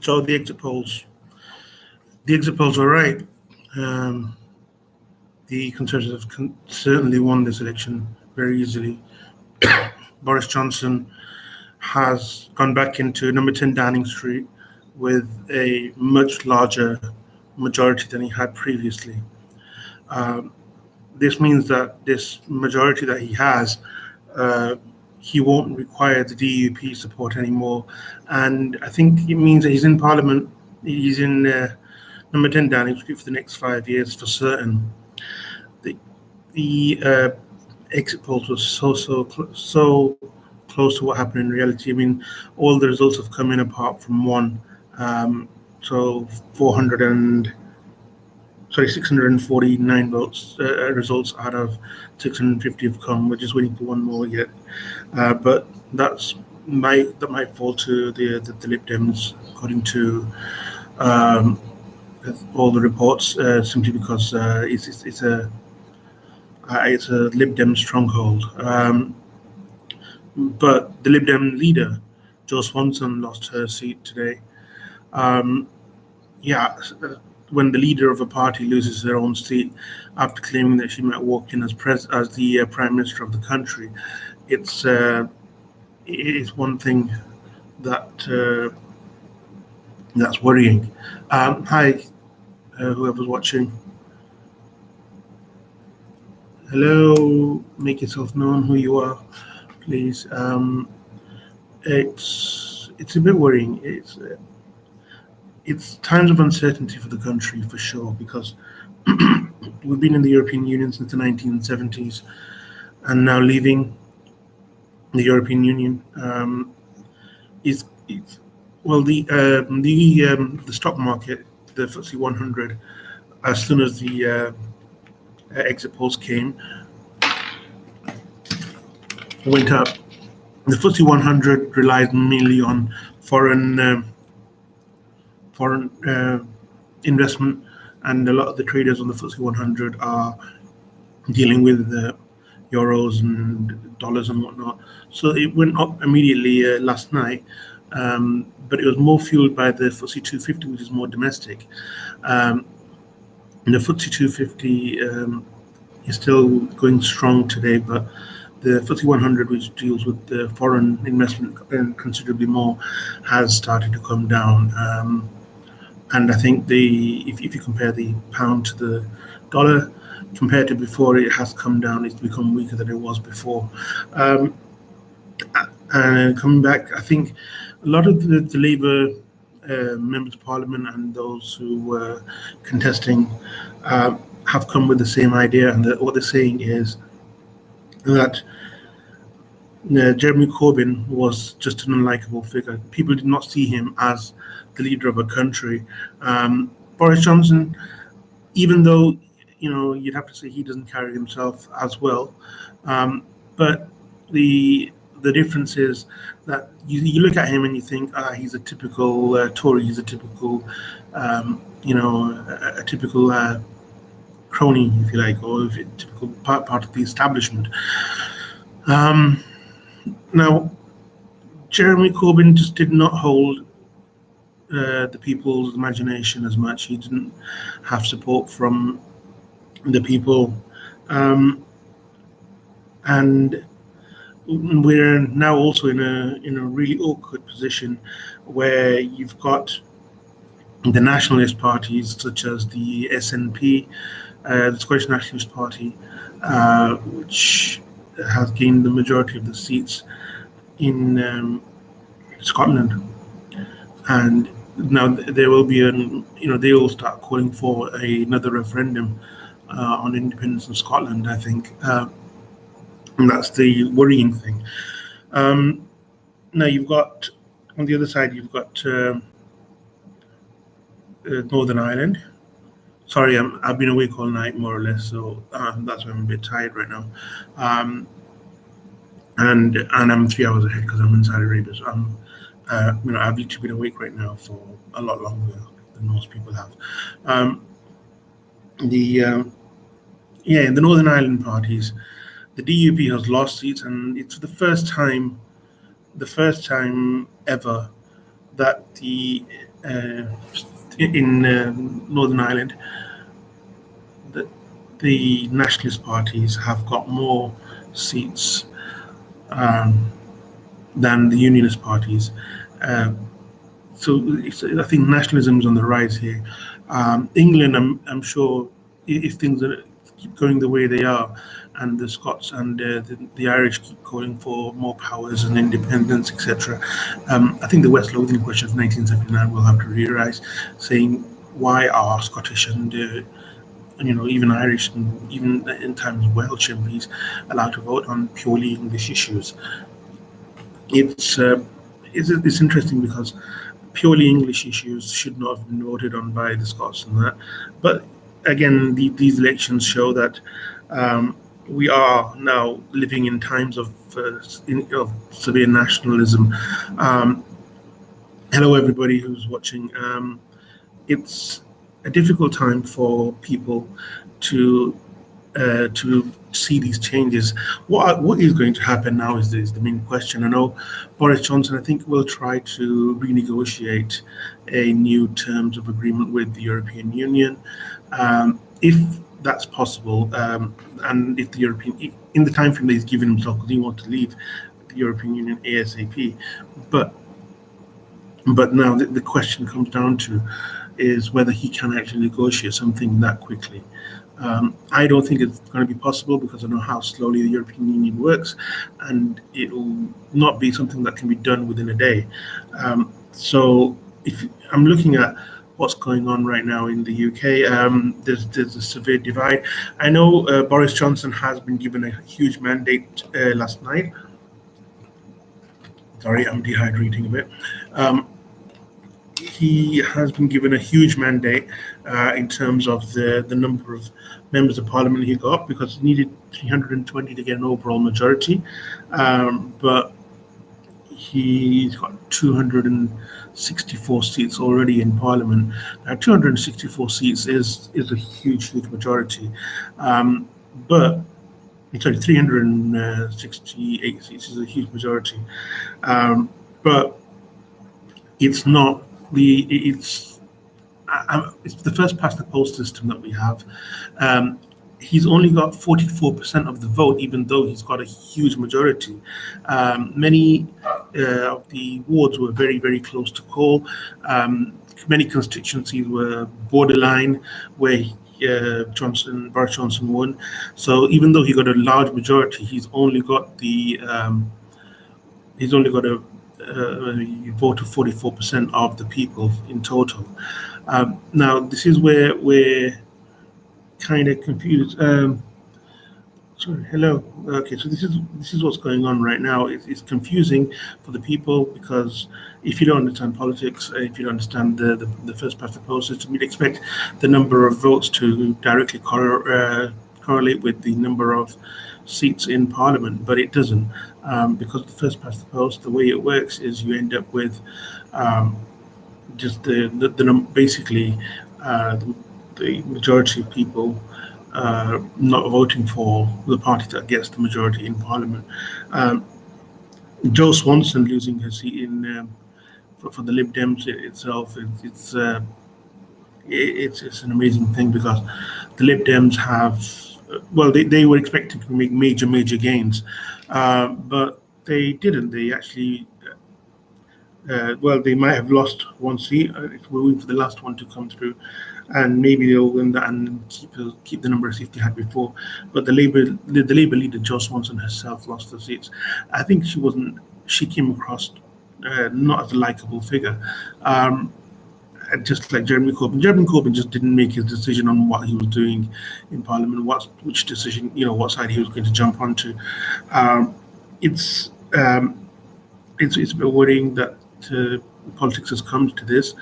So the exit polls are right. Um, the Conservatives certainly won this election very easily. Boris Johnson has gone back into number 10 Downing Street with a much larger majority than he had previously. Um, this means that this majority that he has, uh, he won't require the DUP support anymore. And I think it means that he's in Parliament, he's in number 10 Downing Street for the next 5 years for certain. The, the exit polls was so close to what happened in reality. I mean, all the results have come in apart from one. Um, so 649 votes results out of 650 have come. We're just waiting for one more yet, but that might fall to the Lib Dems, according to um, all the reports, simply because it's a Lib Dem stronghold. But the Lib Dem leader, Jo Swanson, lost her seat today. Um, yeah, when the leader of a party loses her own seat after claiming that she might walk in as the prime minister of the country, it's it is one thing that that's worrying. Hi, whoever's watching. Hello, make yourself known who you are, please. It's a bit worrying. It's times of uncertainty for the country for sure, because we've been in the European Union since the 1970s, and now leaving the European Union is well, the stock market, the FTSE 100, as soon as the exit polls came, went up. The FTSE 100 relies mainly on foreign investment, and a lot of the traders on the FTSE 100 are dealing with euros and dollars and whatnot. So it went up immediately last night, but it was more fueled by the FTSE 250, which is more domestic. And the FTSE 250 is still going strong today, but the FTSE 100, which deals with the foreign investment considerably more, has started to come down. And I think if you compare the pound to the dollar, compared to before, it has come down. It's become weaker than it was before. And coming back, I think a lot of the Labour members of Parliament and those who were contesting have come with the same idea, and what they're saying is that Jeremy Corbyn was just an unlikable figure. People did not see him as the leader of a country. Boris Johnson, even though you'd have to say he doesn't carry himself as well, but the difference is that you look at him and you think, he's a typical Tory, he's a typical, a typical crony, if you like, or a typical part of the establishment. Now, Jeremy Corbyn just did not hold the people's imagination as much. He didn't have support from the people, and we're now also in a really awkward position where you've got the nationalist parties such as the SNP, the Scottish Nationalist Party, which has gained the majority of the seats in Scotland, and now there will be they will start calling for another referendum on independence of Scotland, I think, and that's the worrying thing. Now you've got, on the other side, you've got Northern Ireland. Sorry, I've been awake all night, more or less, so that's why I'm a bit tired right now. And I'm 3 hours ahead because I'm in Saudi Arabia. So I've literally been awake right now for a lot longer than most people have. The Northern Ireland parties, the DUP has lost seats, and it's the first time ever that uh, in Northern Ireland, that the nationalist parties have got more seats um, than the unionist parties. Uh, I think nationalism is on the rise here. England, I'm sure, if things keep going the way they are, and the Scots and the Irish keep calling for more powers and independence, etc. I think the West Lothian Question of 1979 will have to re-rise, saying why are Scottish and even Irish and even in times Welsh MPs allowed to vote on purely English issues. It's it's interesting because purely English issues should not have been voted on by the Scots and that. But again, these elections show that we are now living in times of severe nationalism. Um, Hello, everybody who's watching. It's a difficult time for people to to see these changes. What is going to happen now is the main question. I know Boris Johnson, I think, will try to renegotiate a new terms of agreement with the European Union. If that's possible, and if the European, in the time frame that he's given himself, because he wants to leave the European Union ASAP, but now the question comes down to is whether he can actually negotiate something that quickly. I don't think it's going to be possible because I know how slowly the European Union works, and it will not be something that can be done within a day. So, if I'm looking at what's going on right now in the UK, there's a severe divide. I know Boris Johnson has been given a huge mandate last night. Sorry, I'm dehydrating a bit. He has been given a huge mandate in terms of the number of members of parliament he got, because he needed 320 to get an overall majority. But he's got 264 seats already in parliament. 264 seats is a huge majority. But sorry, 368 seats is a huge majority. But it's not it's the first past the post system that we have. He's only got 44% of the vote, even though he's got a huge majority. Many of the wards were very, very close to call. Many constituencies were borderline where Boris Johnson won. So even though he got a large majority, he's only got a vote of 44% of the people in total. Now, this is where we're kind of confused. Sorry, hello. Okay, so this is what's going on right now. It's confusing for the people because if you don't understand politics, if you don't understand the first past the post system, you'd expect the number of votes to directly correlate with the number of seats in parliament, but it doesn't, because the first past the post, the way it works is you end up with just basically the majority of people not voting for the party that gets the majority in parliament. Jo Swanson losing her seat in for the Lib Dems itself, it's an amazing thing because the Lib Dems have, well, they were expecting to make major gains, but they didn't. They actually, well, they might have lost one seat. We're waiting for the last one to come through, and maybe they'll win that and keep the number of seats they had before. But the Labour leader, Jo Swanson herself, lost the seats. I think she came across not as a likable figure. Just like Jeremy Corbyn. Jeremy Corbyn just didn't make his decision on what he was doing in Parliament, which decision, what side he was going to jump onto. It's a bit worrying that politics has come to this.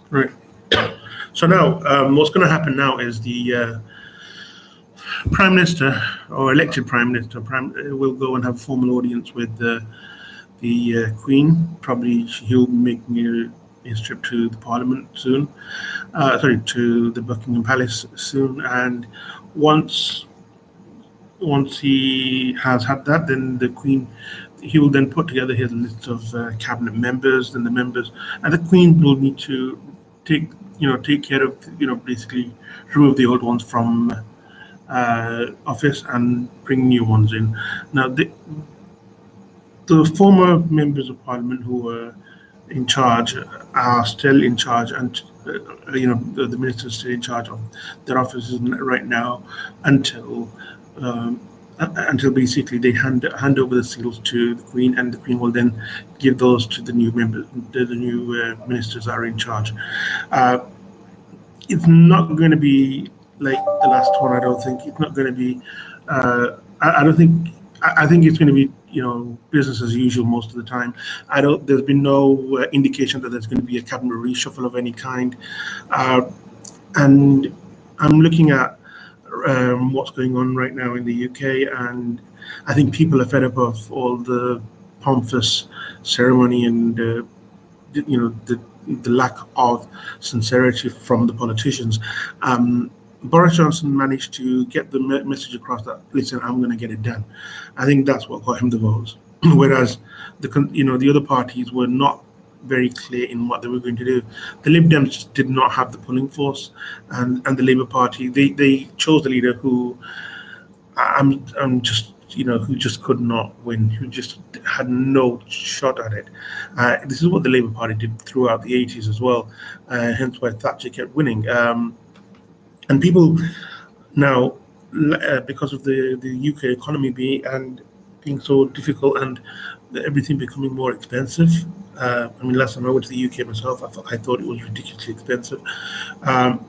Right. So now, what's going to happen now is the Prime Minister or elected Prime Minister will go and have a formal audience with the Queen. Probably he'll be making his trip to the Parliament soon. To the Buckingham Palace soon. And once once he has had that, then the Queen, he will then put together his list of cabinet members. Then the members and the Queen will need to take take care of basically remove the old ones from office and bring new ones in. Now the former members of Parliament who were in charge are still in charge, and the ministers still in charge of their offices right now until um, until basically they hand over the seals to the Queen, and the Queen will then give those to the new members, the new ministers are in charge. Uh, it's not going to be like the last one. I don't think it's not going to be. I don't think. I think it's going to be business as usual most of the time. I don't. There's been no indication that there's going to be a cabinet reshuffle of any kind, uh, and I'm looking at what's going on right now in the UK, and I think people are fed up of all the pompous ceremony and the lack of sincerity from the politicians. Boris Johnson managed to get the message across that listen, I'm going to get it done. I think that's what got him the votes. Whereas the other parties were not very clear in what they were going to do. The Lib Dems did not have the pulling force, and the Labour Party they chose a leader who I'm just who just could not win, who just had no shot at it. This is what the Labour Party did throughout the 80s as well, hence why Thatcher kept winning. And people now, because of the UK economy being so difficult and everything becoming more expensive. I mean, last time I went to the UK myself, I thought it was ridiculously expensive.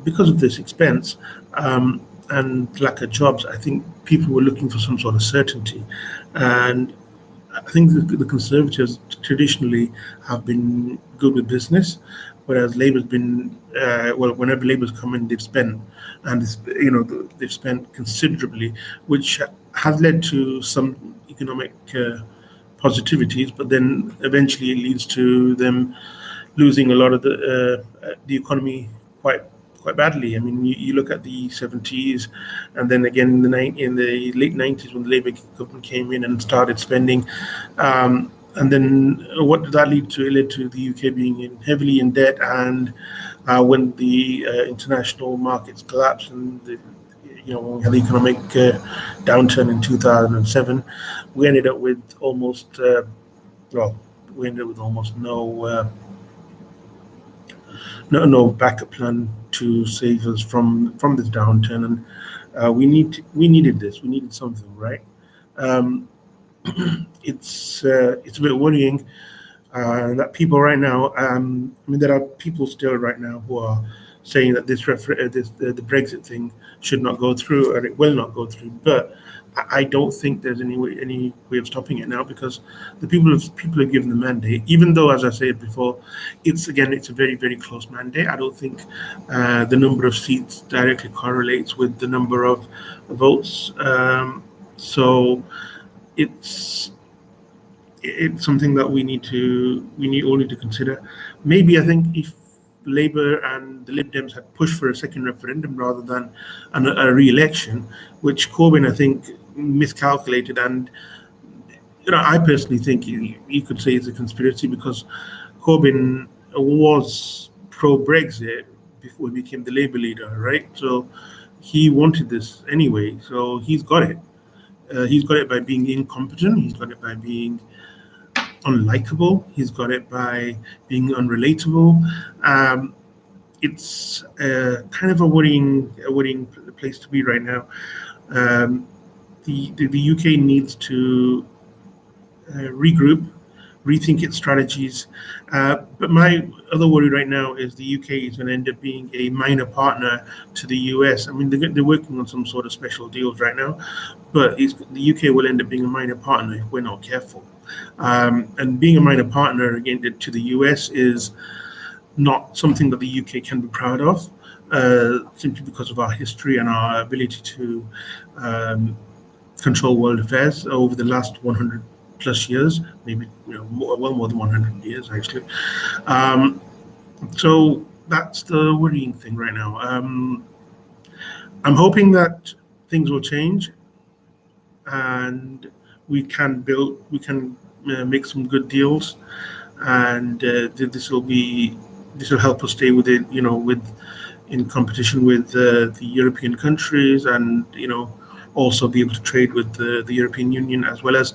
Because of this expense and lack of jobs, I think people were looking for some sort of certainty. And I think the Conservatives traditionally have been good with business, whereas Labour's been whenever Labour's come in, they've spent, and they've spent considerably, which has led to some economic positivities, but then eventually it leads to them losing a lot of the economy quite badly. I mean, you look at the 70s, and then again in the late 90s when the Labour government came in and started spending. And then what did that lead to? It led to the UK being heavily in debt, and when the international markets collapsed and when we had the economic downturn in 2007, we ended up with almost almost no backup plan to save us from this downturn, and we needed this. We needed something, right? Um, it's a bit worrying that people right now. I mean, there are people still right now who are saying that the Brexit thing should not go through, and it will not go through. But I don't think there's any way of stopping it now, because the people have given the mandate. Even though, as I said before, it's a very, very close mandate. I don't think the number of seats directly correlates with the number of votes. So it's something that we all need to consider. Maybe I think if Labour and the Lib Dems had pushed for a second referendum rather than a re-election, which Corbyn I think miscalculated, and I personally think you could say it's a conspiracy, because Corbyn was pro-Brexit before he became the Labour leader, right? So he wanted this anyway, so he's got it. He's got it by being incompetent. He's got it by being unlikable. He's got it by being unrelatable. It's kind of a worrying place to be right now. The UK needs to regroup, rethink its strategies. But my other worry right now is the UK is going to end up being a minor partner to the US. I mean, they're working on some sort of special deals right now, but the UK will end up being a minor partner if we're not careful. And being a minor partner again to the US is not something that the UK can be proud of, simply because of our history and our ability to control world affairs over the last 100 plus years, maybe well more than 100 years actually. So that's the worrying thing right now. I'm hoping that things will change and we can make some good deals, and this will help us stay with it, with in competition with the European countries, and also be able to trade with the European Union, as well as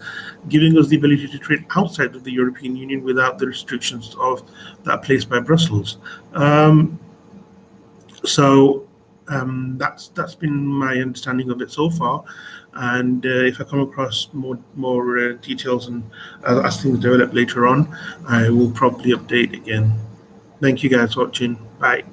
giving us the ability to trade outside of the European Union without the restrictions of that placed by Brussels. Um, so that's been my understanding of it so far. And if I come across more details and as things develop later on, I will probably update again. Thank you guys for watching. Bye.